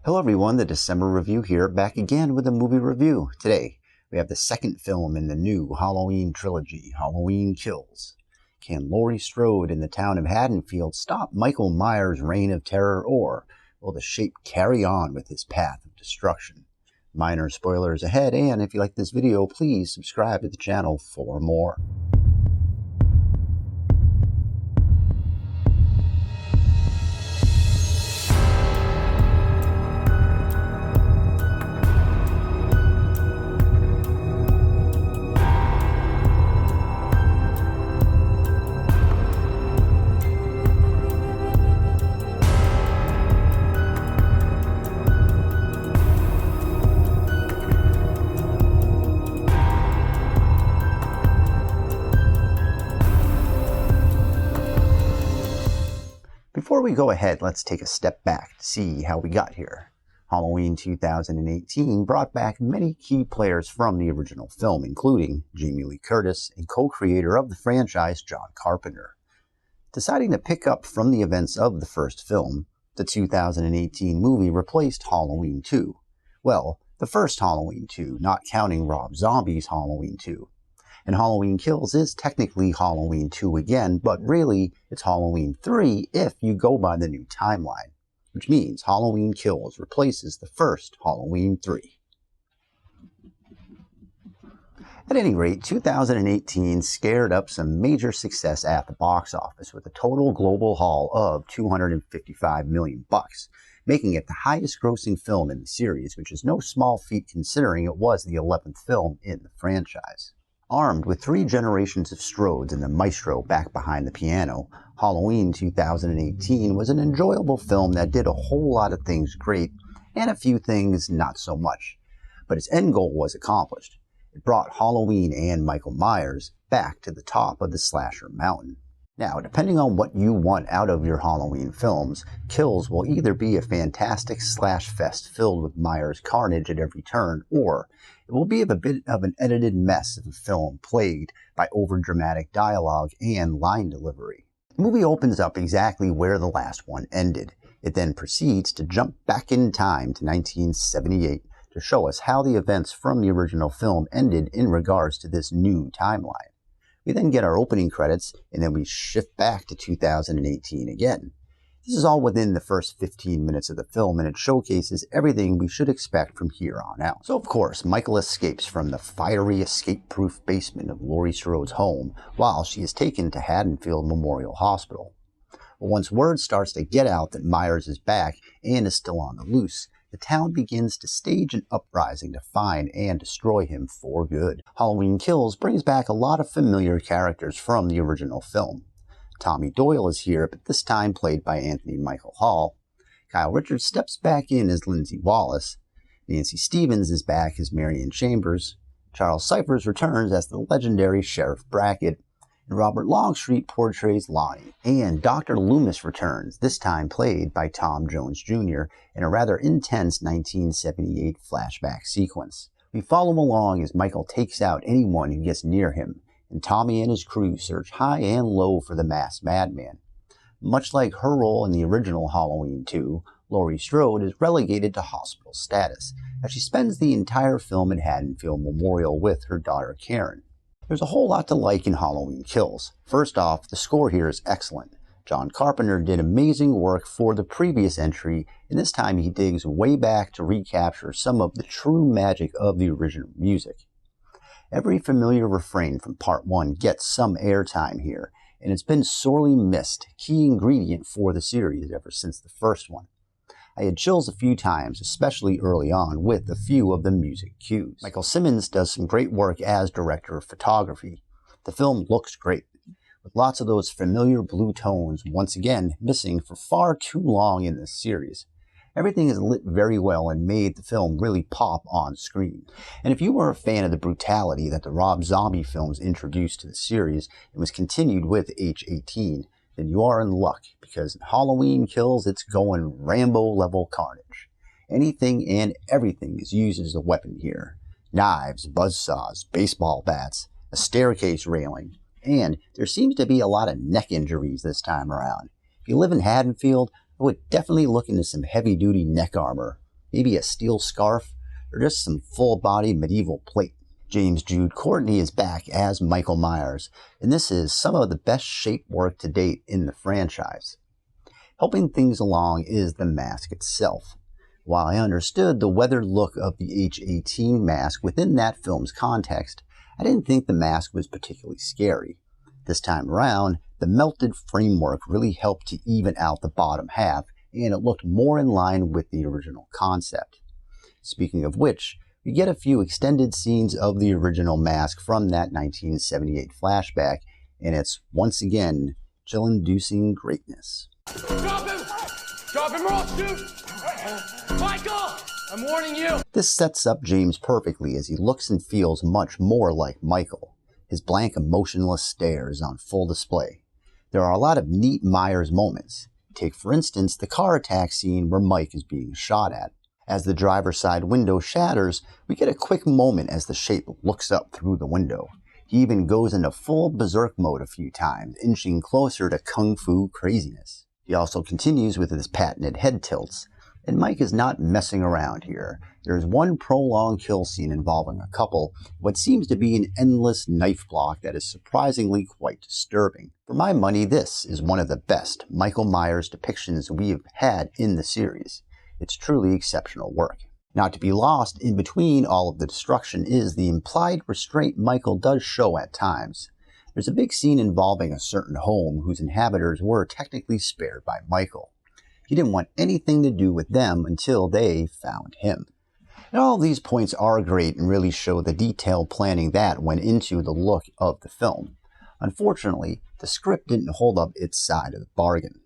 Hello everyone, the December Review here, back again with a movie review. Today, we have the second film in the new Halloween trilogy, Halloween Kills. Can Laurie Strode in the town of Haddonfield stop Michael Myers' reign of terror, or will the Shape carry on with his path of destruction? Minor spoilers ahead, and if you like this video, please subscribe to the channel for more. Before we go ahead, let's take a step back to see how we got here. Halloween 2018 brought back many key players from the original film, including Jamie Lee Curtis and co-creator of the franchise, John Carpenter. Deciding to pick up from the events of the first film, the 2018 movie replaced Halloween 2. Well, the first Halloween 2, not counting Rob Zombie's Halloween 2. And Halloween Kills is technically Halloween 2 again, but really it's Halloween 3 if you go by the new timeline, which means Halloween Kills replaces the first Halloween 3. At any rate, 2018 scared up some major success at the box office with a total global haul of $255 million, making it the highest grossing film in the series, which is no small feat considering it was the 11th film in the franchise. Armed with 3 generations of Strodes and the maestro back behind the piano, Halloween 2018 was an enjoyable film that did a whole lot of things great and a few things not so much. But its end goal was accomplished. It brought Halloween and Michael Myers back to the top of the slasher mountain. Now, depending on what you want out of your Halloween films, Kills will either be a fantastic slash fest filled with Myers carnage at every turn, or it will be a bit of an edited mess of a film plagued by overdramatic dialogue and line delivery. The movie opens up exactly where the last one ended. It then proceeds to jump back in time to 1978 to show us how the events from the original film ended in regards to this new timeline. We then get our opening credits, and then we shift back to 2018 again. This is all within the first 15 minutes of the film, and it showcases everything we should expect from here on out. So of course, Michael escapes from the fiery escape-proof basement of Laurie Strode's home while she is taken to Haddonfield Memorial Hospital. But once word starts to get out that Myers is back and is still on the loose, the town begins to stage an uprising to find and destroy him for good. Halloween Kills brings back a lot of familiar characters from the original film. Tommy Doyle is here, but this time played by Anthony Michael Hall. Kyle Richards steps back in as Lindsay Wallace. Nancy Stevens is back as Marion Chambers. Charles Cyphers returns as the legendary Sheriff Brackett. And Robert Longstreet portrays Lonnie. And Dr. Loomis returns, this time played by Tom Jones Jr. in a rather intense 1978 flashback sequence. We follow along as Michael takes out anyone who gets near him, and Tommy and his crew search high and low for the masked madman. Much like her role in the original Halloween 2, Laurie Strode is relegated to hospital status, as she spends the entire film at Haddonfield Memorial with her daughter Karen. There's a whole lot to like in Halloween Kills. First off, the score here is excellent. John Carpenter did amazing work for the previous entry, and this time he digs way back to recapture some of the true magic of the original music. Every familiar refrain from Part 1 gets some airtime here, and it's been sorely missed, key ingredient for the series ever since the first one. I had chills a few times, especially early on, with a few of the music cues. Michael Simmons does some great work as director of photography. The film looks great, with lots of those familiar blue tones once again missing for far too long in this series. Everything is lit very well and made the film really pop on screen. And if you were a fan of the brutality that the Rob Zombie films introduced to the series and was continued with H18, then you are in luck, because in Halloween Kills, it's going Rambo-level carnage. Anything and everything is used as a weapon here. Knives, buzzsaws, baseball bats, a staircase railing, and there seems to be a lot of neck injuries this time around. If you live in Haddonfield, I would definitely look into some heavy-duty neck armor. maybe a steel scarf, or just some full-body medieval plate. James Jude Courtney is back as Michael Myers, and this is some of the best shape work to date in the franchise. Helping things along is the mask itself. While I understood the weathered look of the H-18 mask within that film's context, I didn't think the mask was particularly scary. This time around, the melted framework really helped to even out the bottom half, and it looked more in line with the original concept. Speaking of which, we get a few extended scenes of the original mask from that 1978 flashback, and it's once again chill-inducing greatness. Drop him! Drop him or I'll shoot! Michael! I'm warning you! This sets up James perfectly as he looks and feels much more like Michael. His blank, emotionless stare is on full display. There are a lot of neat Myers moments. Take, for instance, the car attack scene where Mike is being shot at. As the driver's side window shatters, we get a quick moment as the shape looks up through the window. He even goes into full berserk mode a few times, inching closer to kung fu craziness. He also continues with his patented head tilts. And Mike is not messing around here. There is one prolonged kill scene involving a couple, what seems to be an endless knife block that is surprisingly quite disturbing. For my money, this is one of the best Michael Myers depictions we have had in the series. It's truly exceptional work. Not to be lost in between all of the destruction is the implied restraint Michael does show at times. There's a big scene involving a certain home whose inhabitants were technically spared by Michael. He didn't want anything to do with them until they found him. And all of these points are great and really show the detailed planning that went into the look of the film. Unfortunately, the script didn't hold up its side of the bargain.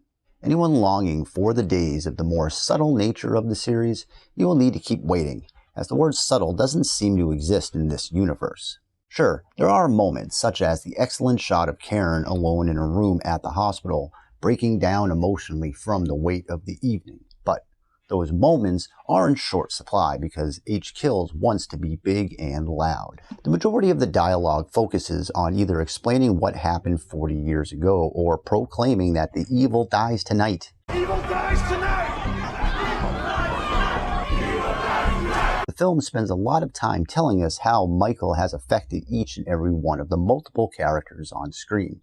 Anyone longing for the days of the more subtle nature of the series, you will need to keep waiting, as the word subtle doesn't seem to exist in this universe. Sure, there are moments such as the excellent shot of Karen alone in her room at the hospital, breaking down emotionally from the weight of the evening. But those moments are in short supply because H. Kills wants to be big and loud. The majority of the dialogue focuses on either explaining what happened 40 years ago or proclaiming that the evil dies tonight. Evil dies tonight! The film spends a lot of time telling us how Michael has affected each and every one of the multiple characters on screen.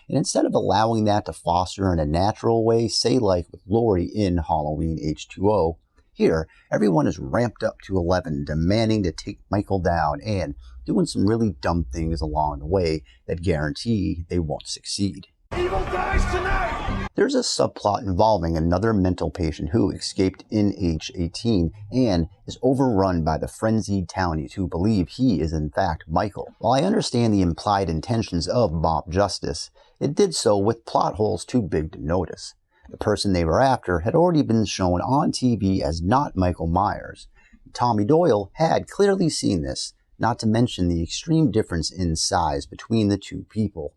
And instead of allowing that to foster in a natural way, say like with Laurie in Halloween H2O, here everyone is ramped up to 11, demanding to take Michael down and doing some really dumb things along the way that guarantee they won't succeed. Evil dies tonight! There's a subplot involving another mental patient who escaped in H-18 and is overrun by the frenzied townies who believe he is in fact Michael. While I understand the implied intentions of Bob Justice, it did so with plot holes too big to notice. The person they were after had already been shown on TV as not Michael Myers. Tommy Doyle had clearly seen this, not to mention the extreme difference in size between the two people.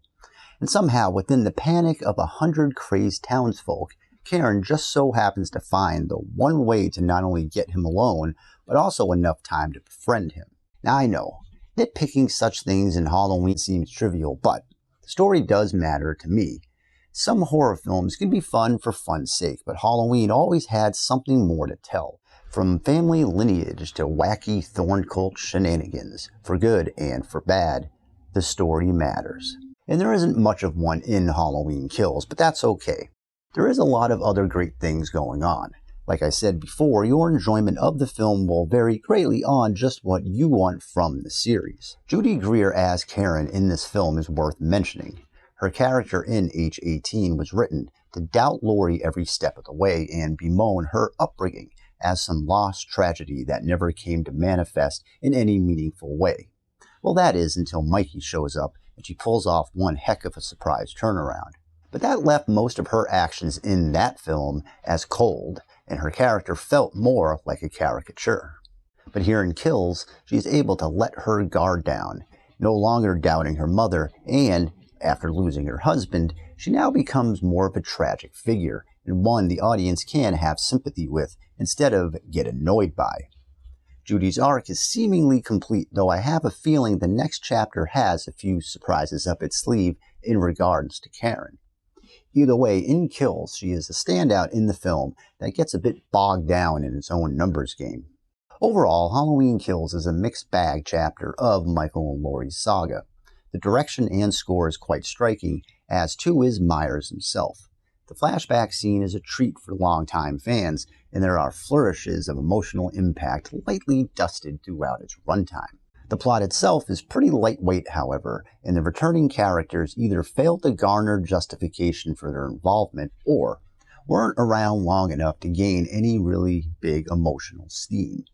And somehow, within the panic of 100 crazed townsfolk, Karen just so happens to find the one way to not only get him alone, but also enough time to befriend him. Now I know, nitpicking such things in Halloween seems trivial, but the story does matter to me. Some horror films can be fun for fun's sake, but Halloween always had something more to tell. From family lineage to wacky thorn cult shenanigans, for good and for bad, the story matters. And there isn't much of one in Halloween Kills, but that's okay. There is a lot of other great things going on. Like I said before, your enjoyment of the film will vary greatly on just what you want from the series. Judy Greer as Karen in this film is worth mentioning. Her character in H-18 was written to doubt Laurie every step of the way and bemoan her upbringing as some lost tragedy that never came to manifest in any meaningful way. Well, that is until Mikey shows up and she pulls off one heck of a surprise turnaround. But that left most of her actions in that film as cold, and her character felt more like a caricature. But here in Kills, she is able to let her guard down, no longer doubting her mother, and after losing her husband, she now becomes more of a tragic figure, and one the audience can have sympathy with instead of get annoyed by. Judy's arc is seemingly complete, though I have a feeling the next chapter has a few surprises up its sleeve in regards to Karen. Either way, in Kills, she is a standout in the film that gets a bit bogged down in its own numbers game. Overall, Halloween Kills is a mixed bag chapter of Michael and Laurie's saga. The direction and score is quite striking, as too is Myers himself. The flashback scene is a treat for longtime fans, and there are flourishes of emotional impact lightly dusted throughout its runtime. The plot itself is pretty lightweight, however, and the returning characters either fail to garner justification for their involvement or weren't around long enough to gain any really big emotional steam.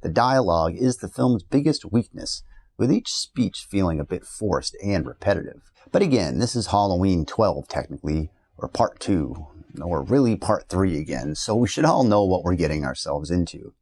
The dialogue is the film's biggest weakness, with each speech feeling a bit forced and repetitive. But again, this is Halloween 12 technically, or part 2, or really part 3 again, so we should all know what we're getting ourselves into.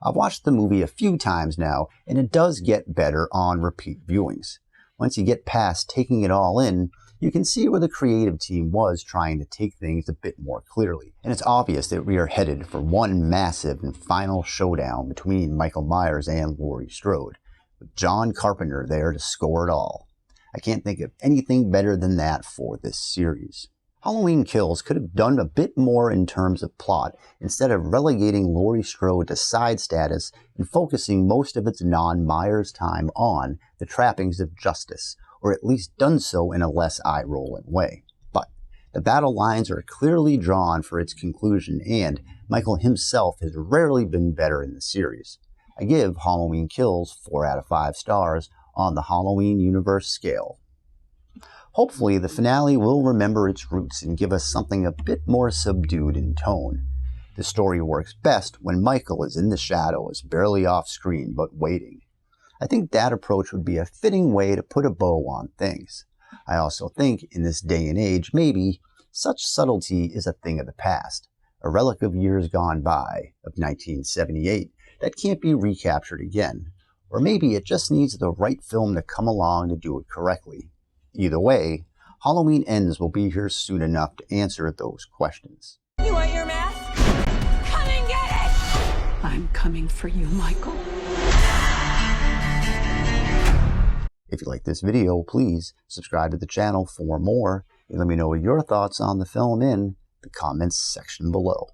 I've watched the movie a few times now, and it does get better on repeat viewings. Once you get past taking it all in, you can see where the creative team was trying to take things a bit more clearly. And it's obvious that we are headed for one massive and final showdown between Michael Myers and Laurie Strode, with John Carpenter there to score it all. I can't think of anything better than that for this series. Halloween Kills could have done a bit more in terms of plot instead of relegating Laurie Strode to side status and focusing most of its non-Myers time on the trappings of justice, or at least done so in a less eye-rolling way. But the battle lines are clearly drawn for its conclusion, and Michael himself has rarely been better in the series. I give Halloween Kills 4 out of 5 stars on the Halloween universe scale. Hopefully, the finale will remember its roots and give us something a bit more subdued in tone. The story works best when Michael is in the shadows, barely off screen, but waiting. I think that approach would be a fitting way to put a bow on things. I also think, in this day and age, maybe such subtlety is a thing of the past, a relic of years gone by, of 1978, that can't be recaptured again. Or maybe it just needs the right film to come along to do it correctly. Either way, Halloween Ends will be here soon enough to answer those questions. You want your mask? Come and get it! I'm coming for you, Michael. If you like this video, please subscribe to the channel for more, and let me know your thoughts on the film in the comments section below.